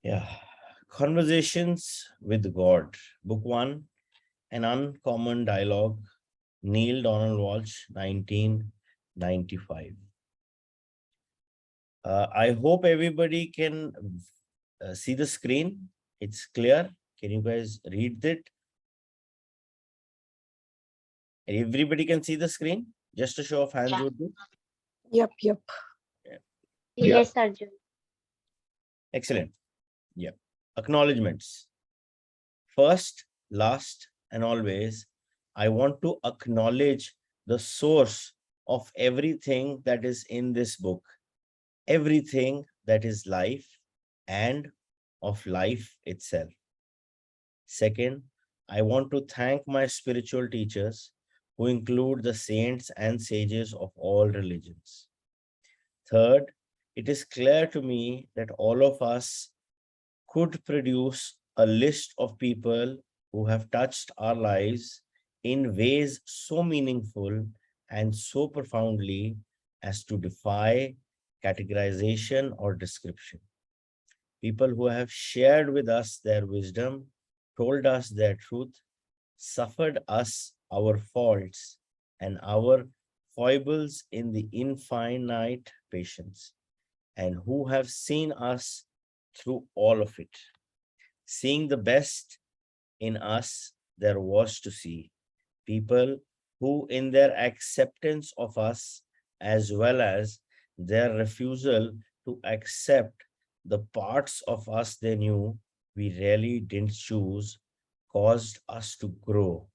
Yeah. Conversations with God. Book 1, An Uncommon Dialogue. Neil Donald Walsh, 1995. I hope everybody can see the screen. It's clear. Can you guys read it? Everybody can see the screen? Just a show of hands Yeah. would do. Yep, yep. Yeah. Yes, Arjun. Excellent. Yeah. Acknowledgements. First, last, and always, I want to acknowledge the source of everything that is in this book, everything that is life and of life itself. Second, I want to thank my spiritual teachers, who include the saints and sages of all religions. Third, it is clear to me that all of us could produce a list of people who have touched our lives in ways so meaningful and so profoundly as to defy categorization or description. People who have shared with us their wisdom, told us their truth, suffered us our faults and our foibles in the infinite patience, and who have seen us through all of it, seeing the best in us there was to see. People who, in their acceptance of us, as well as their refusal to accept the parts of us they knew we really didn't choose, caused us to grow,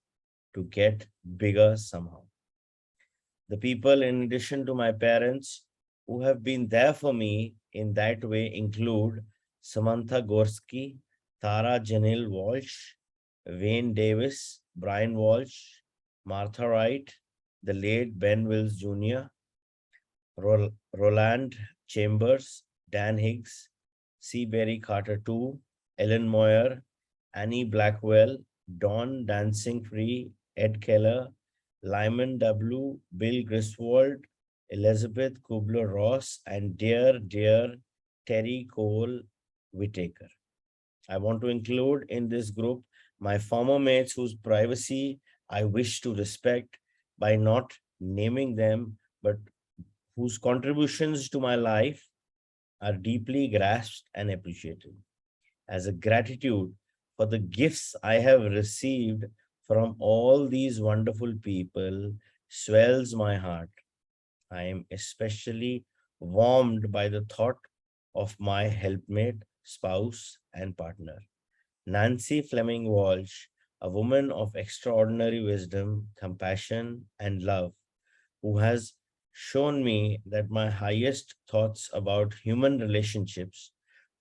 to get bigger somehow. The people, in addition to my parents, who have been there for me in that way include Samantha Gorski, Tara Janil Walsh, Wayne Davis, Brian Walsh, Martha Wright, the late Ben Wills Jr., Roland Chambers, Dan Higgs, C. Berry Carter II, Ellen Moyer, Annie Blackwell, Don Dancing Free, Ed Keller, Lyman W., Bill Griswold, Elizabeth Kubler-Ross, and dear Terry Cole Whitaker. I want to include in this group my former mates whose privacy I wish to respect by not naming them, but whose contributions to my life are deeply grasped and appreciated. As a gratitude for the gifts I have received from all these wonderful people swells my heart. I am especially warmed by the thought of my helpmate, spouse, and partner, Nancy Fleming Walsh, a woman of extraordinary wisdom, compassion, and love, who has shown me that my highest thoughts about human relationships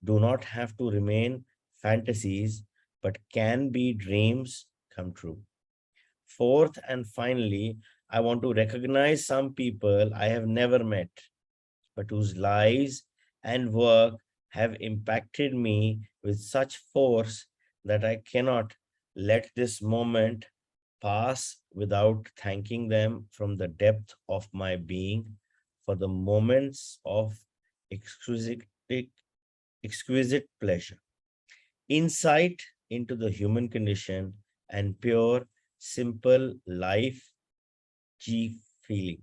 do not have to remain fantasies, but can be dreams come true. Fourth and finally, I want to recognize some people I have never met, but whose lives and work have impacted me with such force that I cannot let this moment pass without thanking them from the depth of my being for the moments of exquisite, exquisite pleasure, insight into the human condition, and pure, simple life G feeling.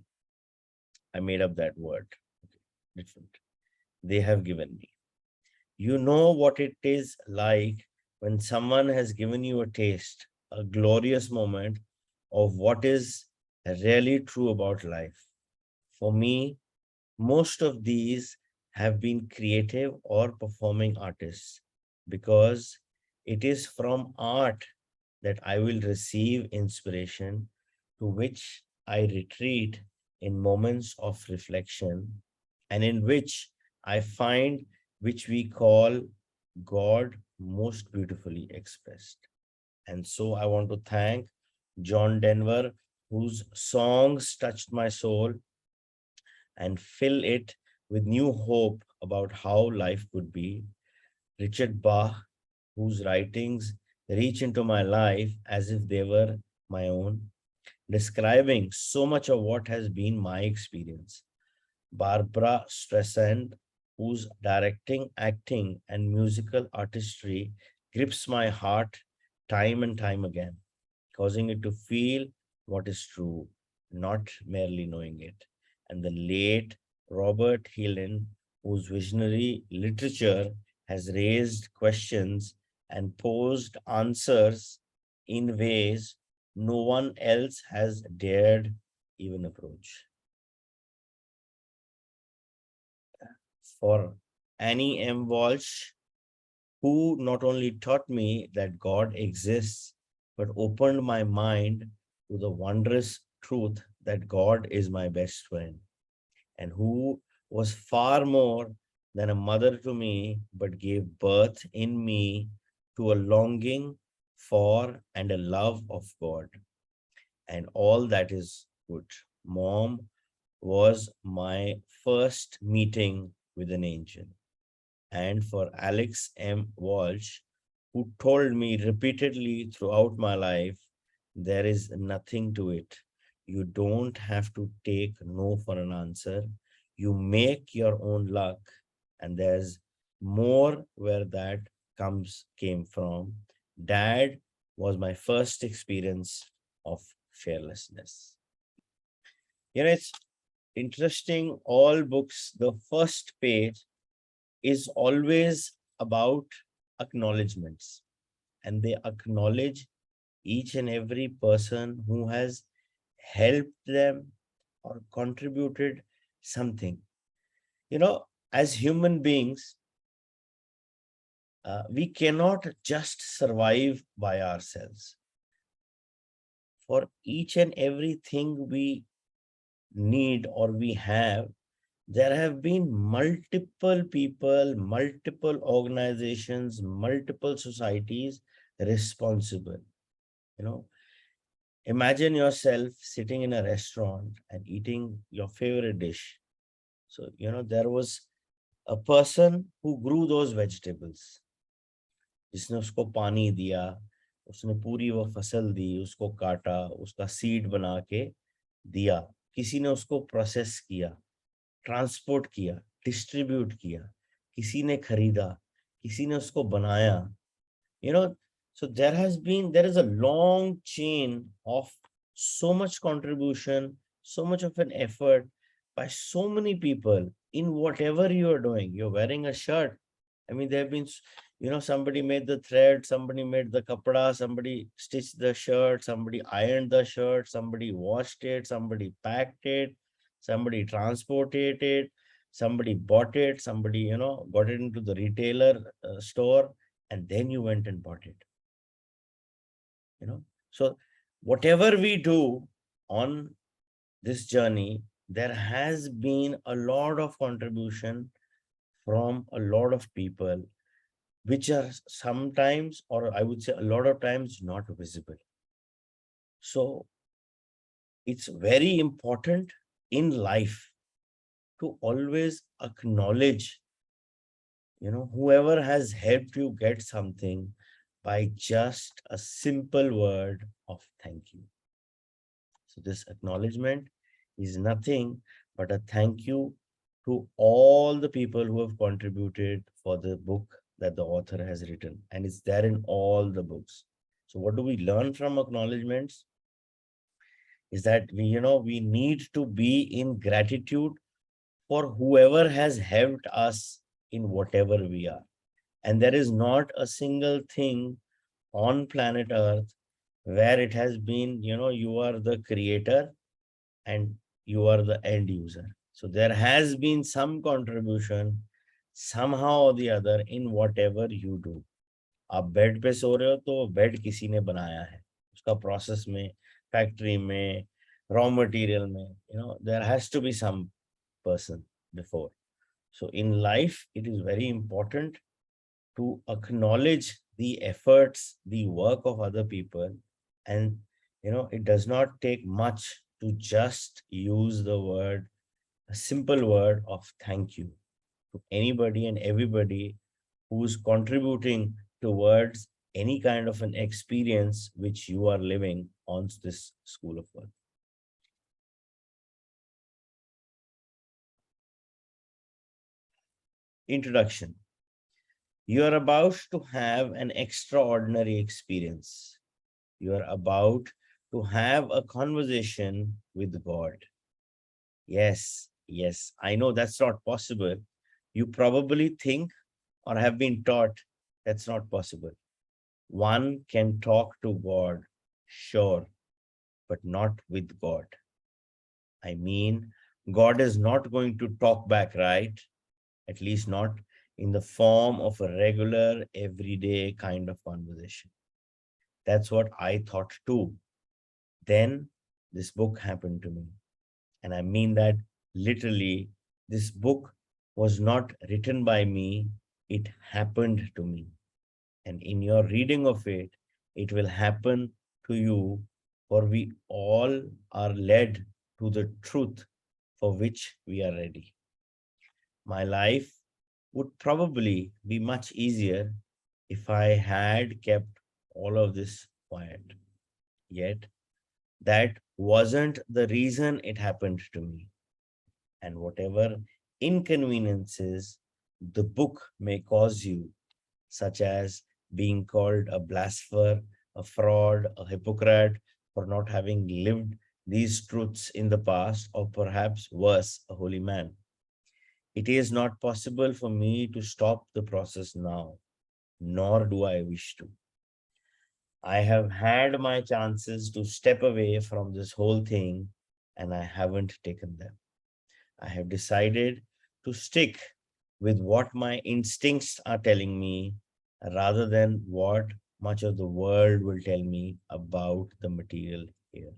I made up that word. Okay, different. They have given me. You know what it is like when someone has given you a taste, a glorious moment of what is really true about life. For me, most of these have been creative or performing artists because it is from art that I will receive inspiration, to which I retreat in moments of reflection, and in which I find which we call God most beautifully expressed. And so I want to thank John Denver, whose songs touched my soul and fill it with new hope about how life could be. Richard Bach, whose writings reach into my life as if they were my own, describing so much of what has been my experience. Barbara Streisand, whose directing, acting, and musical artistry grips my heart time and time again, causing it to feel what is true, not merely knowing it. And the late Robert Helen, whose visionary literature has raised questions and posed answers in ways no one else has dared even approach. For Annie M. Walsh, who not only taught me that God exists, but opened my mind to the wondrous truth that God is my best friend, and who was far more than a mother to me, but gave birth in me to a longing for and a love of God and all that is good. Mom was my first meeting with an angel. And for Alex M. Walsh, who told me repeatedly throughout my life, there is nothing to it. You don't have to take no for an answer. You make your own luck, and there's more where that came from. Dad was my first experience of fearlessness. It's interesting. All books, the first page is always about acknowledgements, and they acknowledge each and every person who has helped them or contributed something. As human beings, we cannot just survive by ourselves. For each and everything we need or we have, there have been multiple people, multiple organizations, multiple societies responsible. You know, Imagine yourself sitting in a restaurant and eating your favorite dish. So, there was a person who grew those vegetables. जिसने उसको पानी दिया, उसने पूरी वो फसल दी, उसको काटा, उसका सीड बना के दिया, किसी ने उसको प्रोसेस किया, ट्रांसपोर्ट किया, डिस्ट्रीब्यूट किया, किसी ने खरीदा, किसी ने उसको बनाया. you know so there is a long chain of so much contribution, so much of an effort by so many people in whatever you are doing. You're wearing a shirt. I mean, there have been somebody made the thread, somebody made the kapda, somebody stitched the shirt, somebody ironed the shirt, somebody washed it, somebody packed it, somebody transported it, somebody bought it, somebody got it into the retailer store, and then you went and bought it. So whatever we do on this journey, there has been a lot of contribution from a lot of people, which are sometimes, or I would say a lot of times, not visible. So it's very important in life to always acknowledge whoever has helped you get something by just a simple word of thank you. So this acknowledgement is nothing but a thank you to all the people who have contributed for the book that the author has written, and it's there in all the books. So what do we learn from acknowledgements? Is that we need to be in gratitude for whoever has helped us in whatever we are. And there is not a single thing on planet Earth where it has been, you are the creator and you are the end user. So there has been some contribution somehow or the other in whatever you do. आप bed पे सो रहे हो तो bed किसी ने बनाया है, उसका प्रोसेस में, फैक्ट्री में, रॉ मटेरियल में, there has to be some person before. So in life, it is very important to acknowledge the efforts, the work of other people. And, it does not take much to just use the word, a simple word of thank you to anybody and everybody who's contributing towards any kind of an experience which you are living on this school of work. Introduction. You are about to have an extraordinary experience. You are about to have a conversation with God. Yes, yes, I know that's not possible. You probably think or have been taught that's not possible. One can talk to God, sure, but not with God. I mean, God is not going to talk back, right? At least not in the form of a regular, everyday kind of conversation. That's what I thought too. Then this book happened to me. And I mean that literally, this book was not written by me, it happened to me. And in your reading of it, it will happen to you, for we all are led to the truth for which we are ready. My life would probably be much easier if I had kept all of this quiet. Yet, that wasn't the reason it happened to me. And whatever inconveniences the book may cause you, such as being called a blasphemer, a fraud, a hypocrite for not having lived these truths in the past, or perhaps worse, a holy man. It is not possible for me to stop the process now, nor do I wish to. I have had my chances to step away from this whole thing, and I haven't taken them. I have decided to stick with what my instincts are telling me rather than what much of the world will tell me about the material here.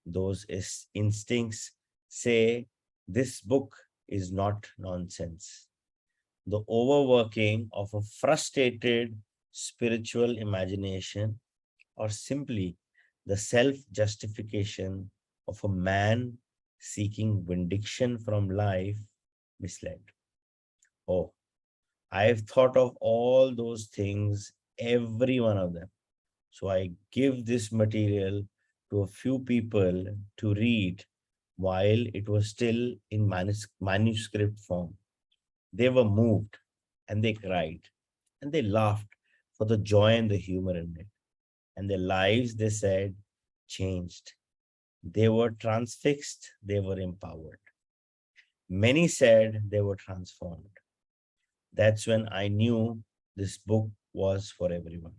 Those instincts say this book is not nonsense. The overworking of a frustrated spiritual imagination, or simply the self justification of a man seeking vindication from life, misled. Oh, I've thought of all those things, every one of them. So I give this material to a few people to read while it was still in manuscript form. They were moved and they cried and they laughed for the joy and the humor in it. And their lives, they said, changed. They were transfixed, they were empowered. Many said they were transformed. That's when I knew this book was for everyone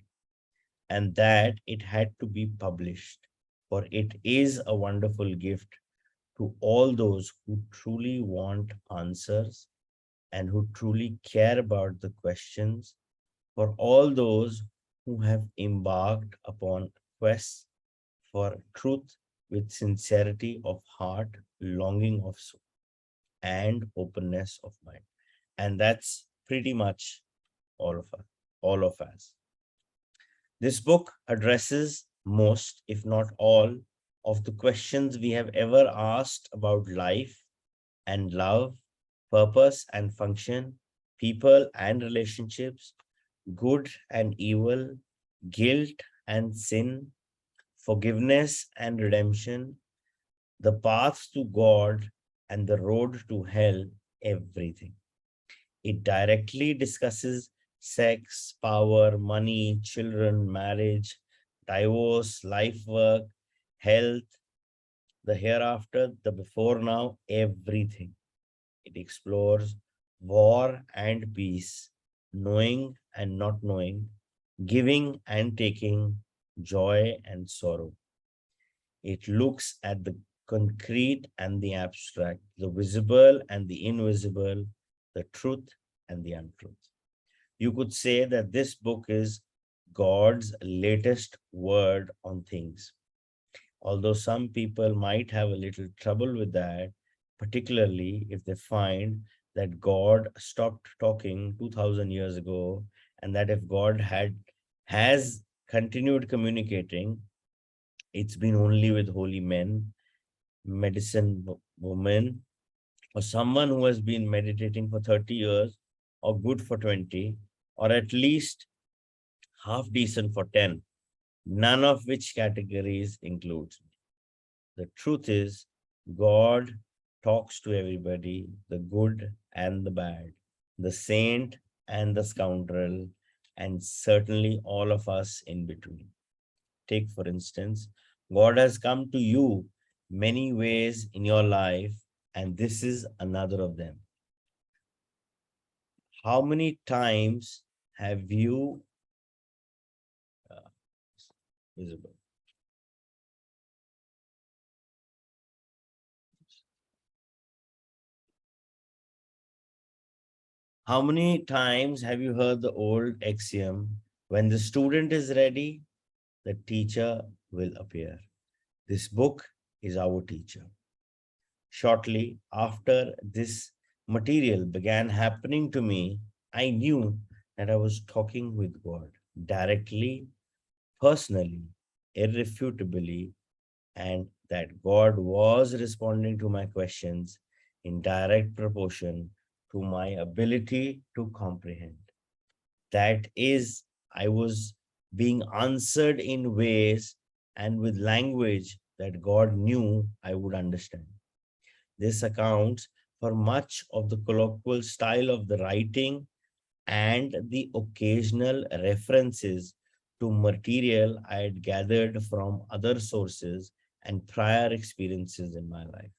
and that it had to be published, for it is a wonderful gift to all those who truly want answers and who truly care about the questions, for all those who have embarked upon quests for truth with sincerity of heart, longing of soul, and openness of mind. And that's pretty much all of us, all of us. This book addresses most, if not all, of the questions we have ever asked about life and love, purpose and function, people and relationships, good and evil, guilt and sin, forgiveness and redemption, the path to God and the road to hell, everything. It directly discusses sex, power, money, children, marriage, divorce, life work, health, the hereafter, the before now, everything. It explores war and peace, knowing and not knowing, giving and taking, joy and sorrow. It looks at the concrete and the abstract, the visible and the invisible, the truth and the untruth. You could say that this book is God's latest word on things. Although some people might have a little trouble with that, particularly if they find that God stopped talking 2000 years ago, and that if God has continued communicating, it's been only with holy men, medicine women, or someone who has been meditating for 30 years, or good for 20, or at least half decent for 10, none of which categories includes me. The truth is, God talks to everybody, the good and the bad. the saint and the scoundrel, and certainly all of us in between. Take, for instance, God has come to you many ways in your life, and this is another of them. How many times have you uh, visible? How many times have you heard the old axiom, when the student is ready, the teacher will appear? This book is our teacher. Shortly after this material began happening to me, I knew that I was talking with God directly, personally, irrefutably, and that God was responding to my questions in direct proportion to my ability to comprehend. That is, I was being answered in ways and with language that God knew I would understand. This accounts for much of the colloquial style of the writing and the occasional references to material I had gathered from other sources and prior experiences in my life.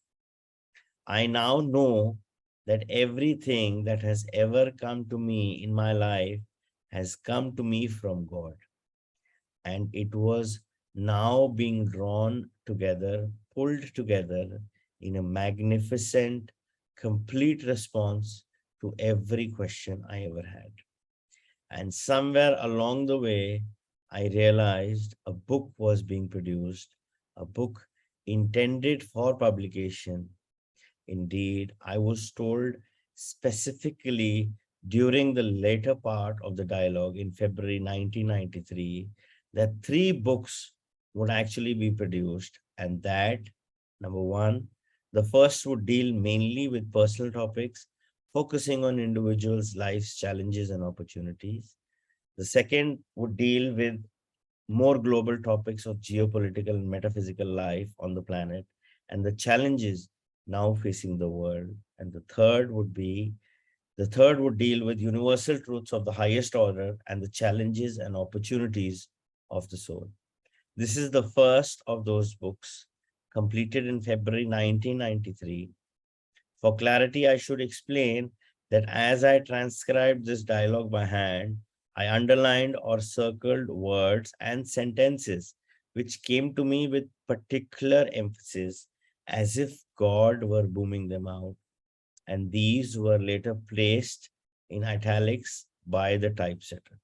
I now know that everything that has ever come to me in my life has come to me from God. And it was now being drawn together, pulled together in a magnificent, complete response to every question I ever had. And somewhere along the way, I realized a book was being produced, a book intended for publication. Indeed, I was told specifically during the later part of the dialogue in February 1993 that three books would actually be produced, and that number one, the first would deal mainly with personal topics, focusing on individuals' life's challenges and opportunities. The second would deal with more global topics of geopolitical and metaphysical life on the planet and the challenges now facing the world. And the third would deal with universal truths of the highest order and the challenges and opportunities of the soul. This is the first of those books, completed in February 1993. For clarity, I should explain that as I transcribed this dialogue by hand, I underlined or circled words and sentences which came to me with particular emphasis, as if God were booming them out. And these were later placed in italics by the typesetter.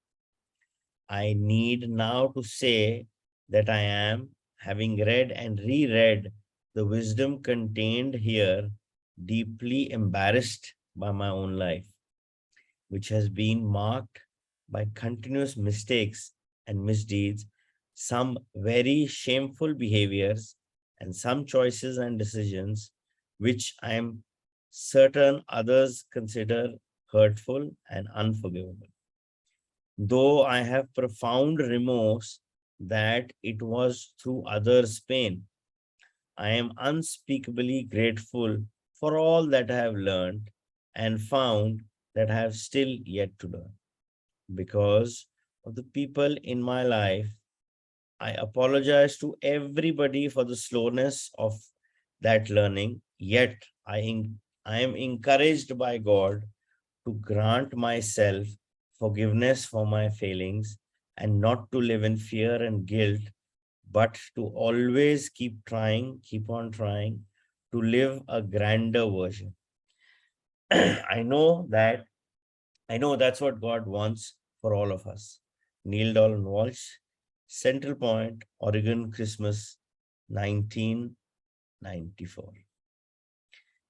I need now to say that I am, having read and reread the wisdom contained here, deeply embarrassed by my own life, which has been marked by continuous mistakes and misdeeds, some very shameful behaviors, and some choices and decisions which I am certain others consider hurtful and unforgivable. Though I have profound remorse that it was through others' pain, I am unspeakably grateful for all that I have learned and found that I have still yet to learn. Because of the people in my life, I apologize to everybody for the slowness of that learning, yet I am encouraged by God to grant myself forgiveness for my failings and not to live in fear and guilt, but to always keep on trying to live a grander version. I know that I know that's what God wants for all of us. Neil Donald Walsh, Central Point, Oregon, Christmas 1994.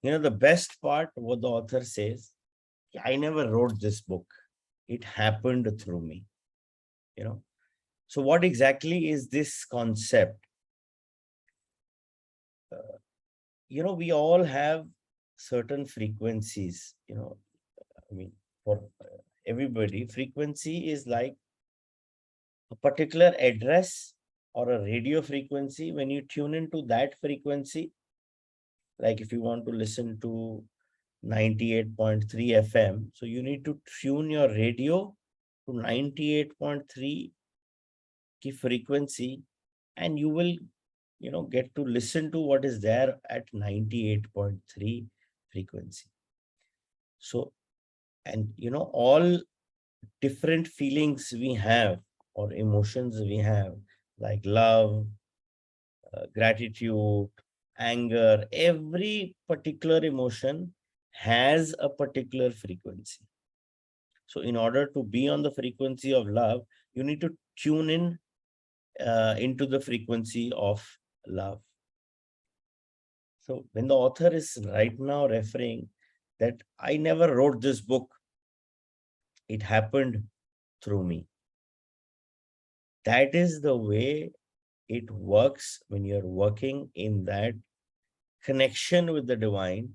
The best part, what the author says, I never wrote this book. It happened through me. You know. So what exactly is this concept? Uh, we all have certain frequencies. I mean, for everybody, frequency is like a particular address or a radio frequency. When you tune into that frequency, like if you want to listen to 98.3 FM. So you need to tune your radio to 98.3 ki frequency, and you will, get to listen to what is there at 98.3 frequency. So, and all different feelings we have or emotions we have, like love, gratitude, anger, every particular emotion has a particular frequency. So, in order to be on the frequency of love, you need to tune in into the frequency of love. So, when the author is right now referring that I never wrote this book, it happened through me. That is the way it works when you're working in that connection with the divine,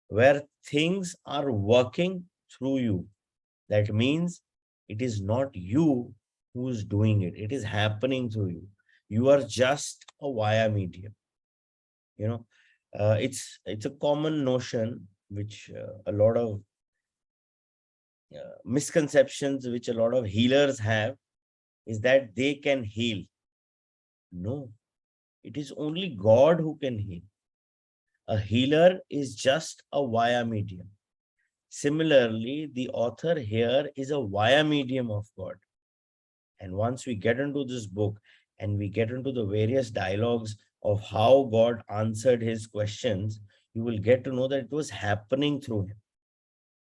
where things are working through you. That means it is not you who's doing it, it is happening through you. You are just a via medium. You know, it's a common notion which a lot of misconceptions which a lot of healers have is that they can heal. No, it is only God who can heal. A healer is just a via medium. Similarly, the author here is a via medium of God. And once we get into this book and we get into the various dialogues of how God answered his questions, you will get to know that it was happening through him.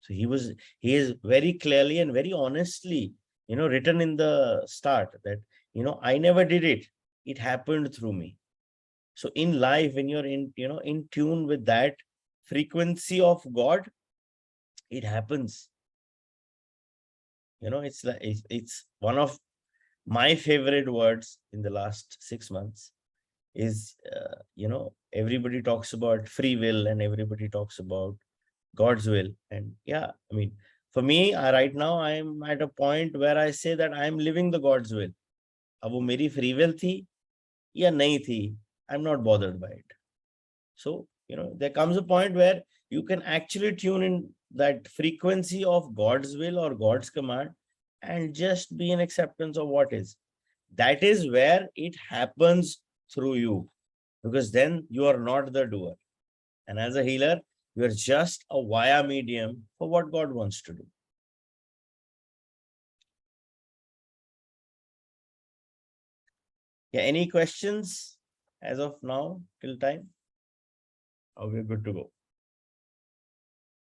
So he is very clearly and very honestly, written in the start that, I never did it. It happened through me. So in life, when you're in tune with that frequency of God, it happens. It's like it's one of my favorite words in the last 6 months is, everybody talks about free will and everybody talks about God's will. And yeah, I mean, for me, right now, I'm at a point where I say that I'm living the God's will. अब वो मेरी free will थी या नहीं थी, I'm not bothered by it. So, there comes a point where you can actually tune in that frequency of God's will or God's command and just be in acceptance of what is. That is where it happens through you, because then you are not the doer. And as a healer, you are just a via medium for what God wants to do. Yeah, any questions as of now till time? Or we're good to go?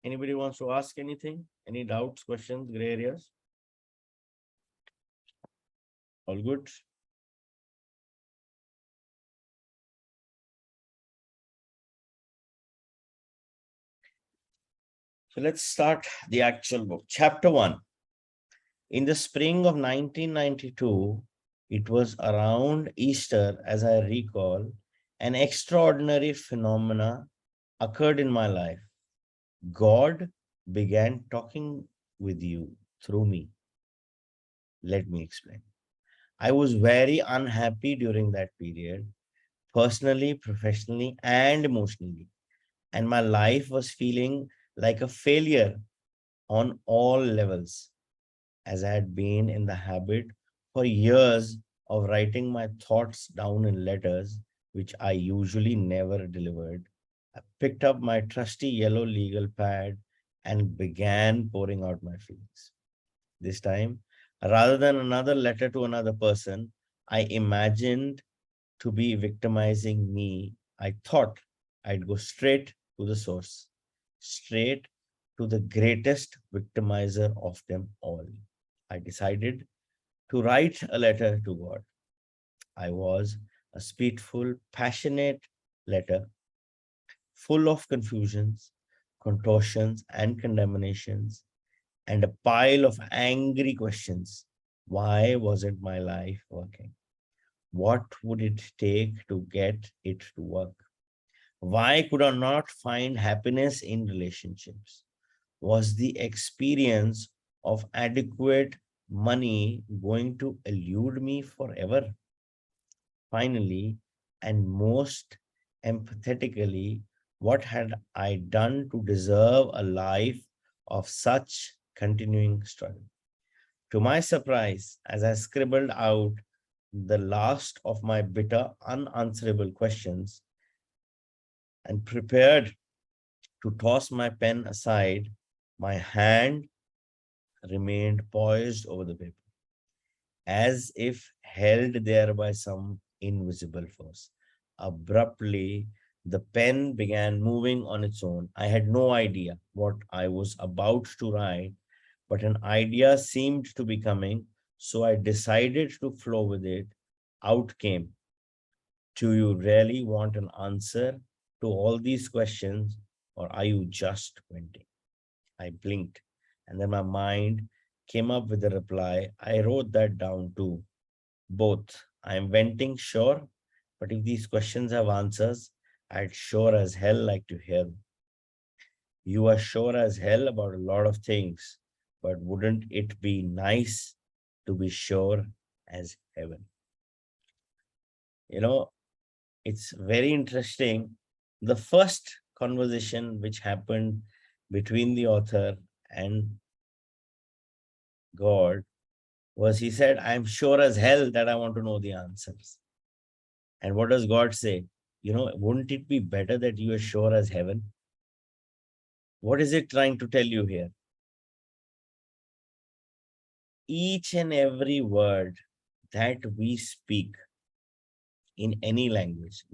Anybody wants to ask anything? Any doubts, questions, gray areas? All good? So let's start the actual book. Chapter 1. In the spring of 1992, it was around Easter, as I recall, an extraordinary phenomena occurred in my life. God began talking with you through me. Let me explain. I was very unhappy during that period, personally, professionally, and emotionally. And my life was feeling like a failure on all levels, as I had been in the habit for years of writing my thoughts down in letters, which I usually never delivered. I picked up my trusty yellow legal pad and began pouring out my feelings. This time, rather than another letter to another person, I imagined to be victimizing me. I thought I'd go straight to the source, straight to the greatest victimizer of them all. I decided to write a letter to God. I was a spiteful, passionate letter full of confusions, contortions, and condemnations, and a pile of angry questions. Why wasn't my life working? What would it take to get it to work? Why could I not find happiness in relationships? Was the experience of adequate money going to elude me forever? Finally, and most empathetically, What had I done to deserve a life of such continuing struggle? To my surprise, as I scribbled out the last of my bitter, unanswerable questions and prepared to toss my pen aside, my hand remained poised over the paper, as if held there by some invisible force. Abruptly, the pen began moving on its own. I had no idea what I was about to write, but an idea seemed to be coming, so I decided to flow with it. Out came, do you really want an answer to all these questions, or are you just venting? I blinked, and then my mind came up with a reply. I wrote that down too. Both. I am venting, sure, but if these questions have answers, I'd sure as hell like to hear them. You are sure as hell about a lot of things, but wouldn't it be nice to be sure as heaven? You know, it's very interesting. The first conversation which happened between the author and God was, he said, I'm sure as hell that I want to know the answers. And what does God say? Wouldn't it be better that you are sure as heaven? What is it trying to tell you here? Each and every word that we speak in any language,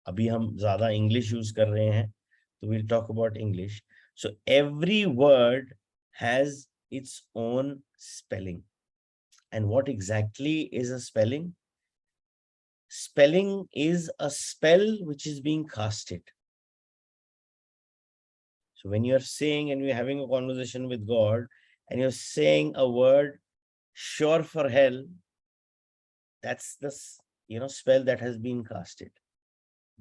अभी हम ज़्यादा English use कर रहे हैं, so we'll talk about English. So every word has its own spelling. And what exactly is a spelling? Spelling is a spell which is being casted. So when you're saying and you're having a conversation with God and you're saying a word, sure for hell, that's the spell that has been casted.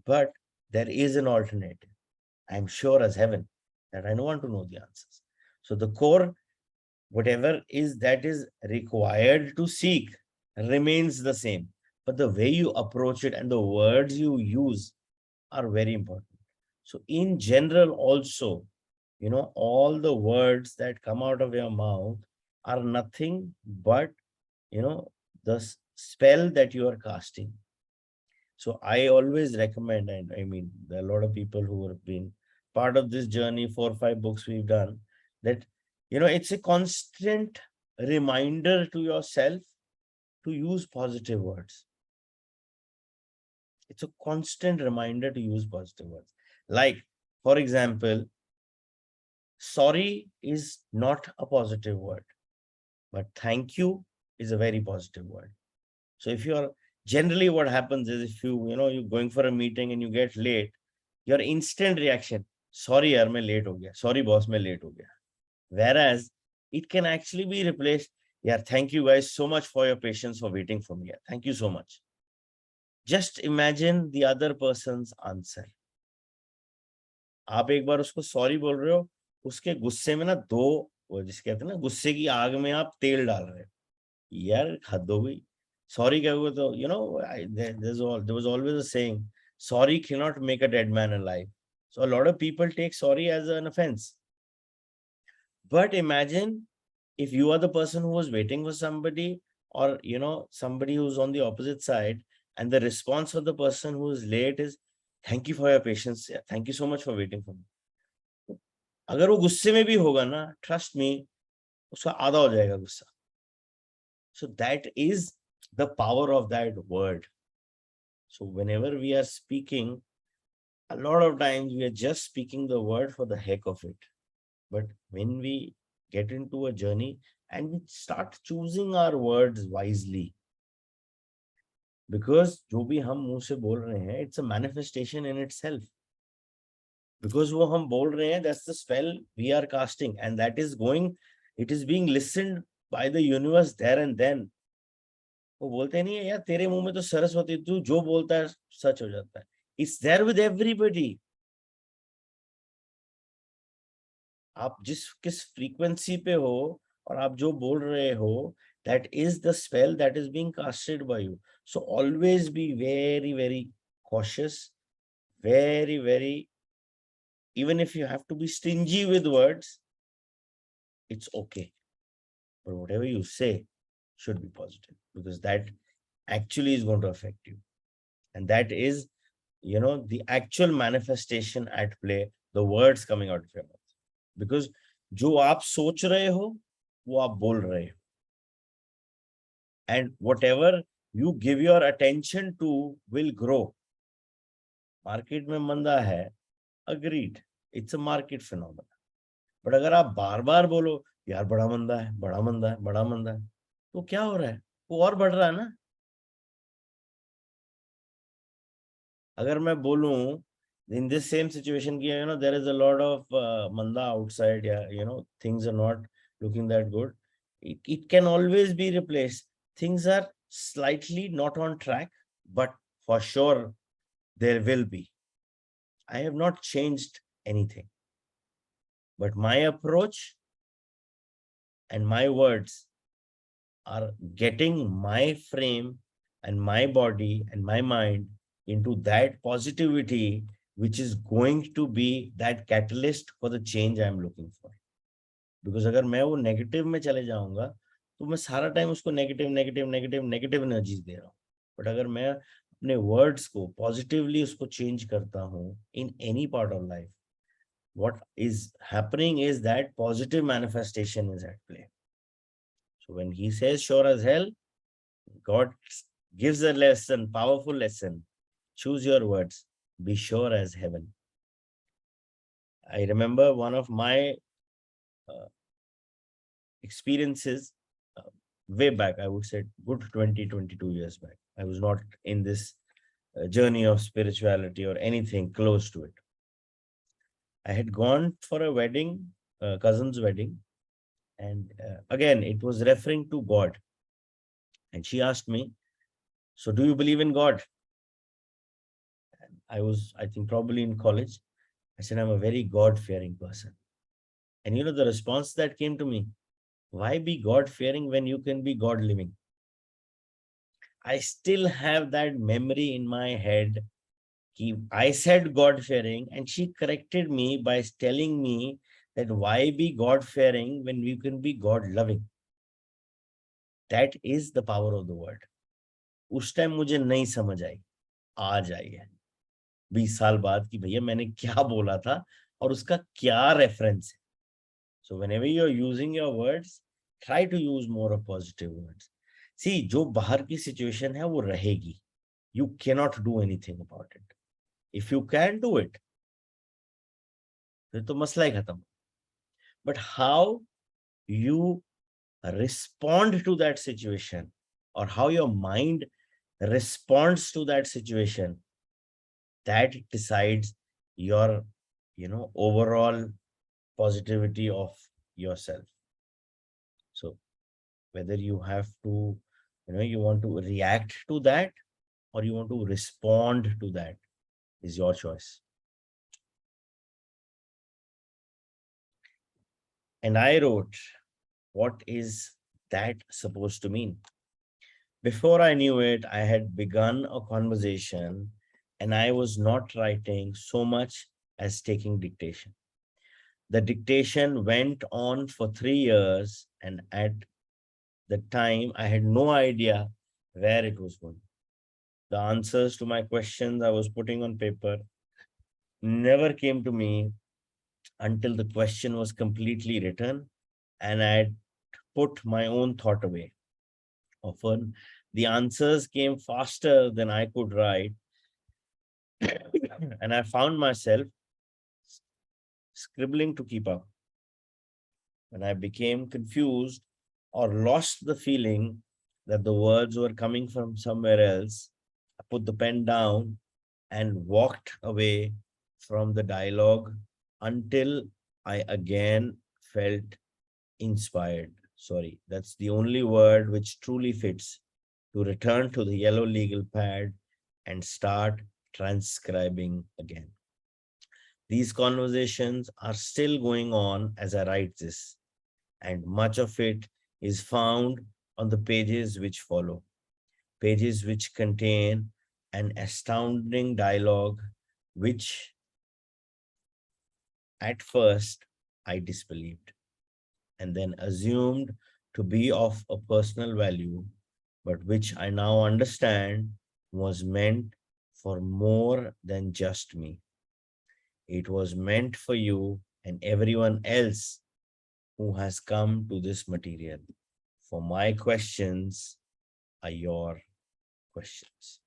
But there is an alternative. I'm sure as heaven that I don't want to know the answers. So the core, whatever is that is required to seek, remains the same. But the way you approach it and the words you use are very important. So in general, also, all the words that come out of your mouth are nothing but, the spell that you are casting. So I always recommend, and I mean, there are a lot of people who have been part of this journey, 4 or 5 books we've done, that, it's a constant reminder to yourself to use positive words. It's a constant reminder to use positive words. Like, for example, sorry is not a positive word, but thank you is a very positive word. So if you're generally what happens is if you're going for a meeting and you get late, your instant reaction, sorry yaar main late ho gaya, sorry boss main late ho gaya. Whereas it can actually be replaced, yeah, thank you guys so much for your patience for waiting for me. Yeah, thank you so much. Just imagine the other person's answer. आप एक बार उसको sorry बोल रहे हो, उसके गुस्से में ना दो, वो जिसे कहते हैं ना, गुस्से की आग में आप तेल डाल रहे हो, यार हद हो गई. Sorry क्या हुआ तो there was always a saying, sorry cannot make a dead man alive. So a lot of people take sorry as an offense. But imagine if you are the person who was waiting for somebody, or somebody who's on the opposite side, and the response of the person who is late is, thank you for your patience, thank you so much for waiting for me. अगर वो गुस्से में भी होगा ना, trust me, उसका आधा हो जाएगा गुस्सा. So that is the power of that word. So whenever we are speaking, a lot of times we are just speaking the word for the heck of it. But when we get into a journey and we start choosing our words wisely, because जो भी हम मुंह से बोल रहे हैं, it's a manifestation in itself. Because वो हम बोल रहे हैं, that's the spell we are casting, and that is it is being listened by the universe there and then. वो बोलते नहीं है यार तेरे मुंह में तो सरस्वती, तू जो बोलता है सच हो जाता है. It's there with everybody. आप किस फ्रीक्वेंसी पे हो और आप जो बोल रहे हो, that is the spell that is being casted by you. So always be very, very cautious, very, very even if you have to be stingy with words, it's okay. But whatever you say should be positive, because that actually is going to affect you. And that is, the actual manifestation at play, the words coming out of your mouth. Because जो आप सोच रहे हो वो आप बोल रहे हो, and whatever you give your attention to will grow. Market में मंदा है, agreed, it's a market phenomenon. But अगर आप बार बार बोलो यार बड़ा मंदा है, बड़ा मंदा है, बड़ा मंदा है, तो क्या हो रहा है? वो और बढ़ रहा है ना. अगर मैं बोलूं in this same situation, there is a lot of manda outside, things are not looking that good, it can always be replaced. Things are slightly not on track, but for sure there will be. I have not changed anything, but my approach and my words are getting my frame and my body and my mind into that positivity, which is going to be that catalyst for the change I am looking for. Because अगर मैं वो negative में चले जाऊंगा तो मैं सारा time उसको negative negative negative negative energies दे रहा हूँ. बट अगर मैं अपने वर्ड्स को पॉजिटिवली उसको चेंज करता हूँ in any part of life, what is happening is that positive manifestation is at play. So when he says sure as hell, God gives a lesson, powerful lesson. Choose your words. Be sure as heaven. I remember one of my experiences way back, I would say good 20, 22 years back. I was not in this journey of spirituality or anything close to it. I had gone for a wedding, cousin's wedding, and again, it was referring to God. And she asked me, so do you believe in God? And I was, I think, probably in college. I said, I'm a very God-fearing person. And the response that came to me, why be God-fearing when you can be God-living? I still have that memory in my head. I said God-fearing, and she corrected me by telling me that why be God-fearing when you can be God-loving? That is the power of the word. उस time मुझे नहीं समझ आई, आज आई है 20 साल बाद कि भैया मैंने क्या बोला था और उसका क्या रेफरेंस है. So whenever you're using your words, try to use more of positive words. See, जो बाहर की situation है वो रहेगी. You cannot do anything about it. If you can do it, फिर तो मसला ही खत्म. But how you respond to that situation, or how your mind responds to that situation, that decides your overall positivity of yourself. So whether you have to you want to react to that or you want to respond to that is your choice. And I wrote, what is that supposed to mean? Before I knew it, I had begun a conversation and I was not writing so much as taking dictation. The dictation went on for 3 years, and at the time, I had no idea where it was going. The answers to my questions I was putting on paper never came to me until the question was completely written and I had put my own thought away. Often, the answers came faster than I could write, and I found myself scribbling to keep up. When I became confused or lost the feeling that the words were coming from somewhere else, I put the pen down and walked away from the dialogue until I again felt inspired. Sorry, that's the only word which truly fits, to return to the yellow legal pad and start transcribing again. These conversations are still going on as I write this, and much of it is found on the pages which follow, pages which contain an astounding dialogue which At first, I disbelieved and then assumed to be of a personal value, but which I now understand was meant for more than just me. It was meant for you and everyone else who has come to this material. For my questions are your questions.